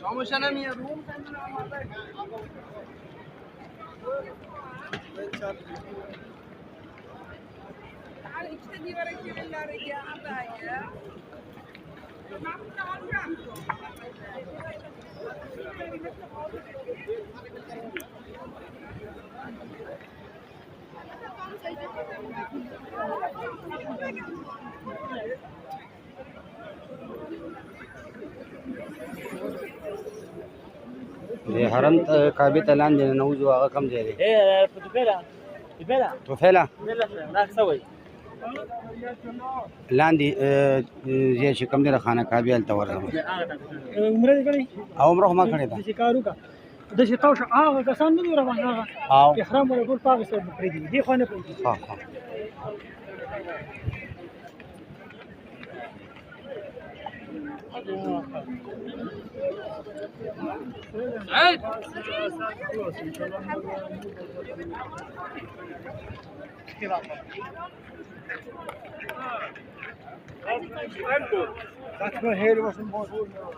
সমস্যা না মিয়া room دي حرم کعبه ته لاندې نوځو هغه کم ځای دی توفیله لاندې ځای چې کم دی د خانه کعبې هلته ورځم او عمره خو ما کړې ده داسې تاو شه هغه کسان نه دي روان هغه احرام ولا ټول په هغه سایډ نه پرېږدي دې خوا نه پرېږدي Saçma heri basın bozulmuyor.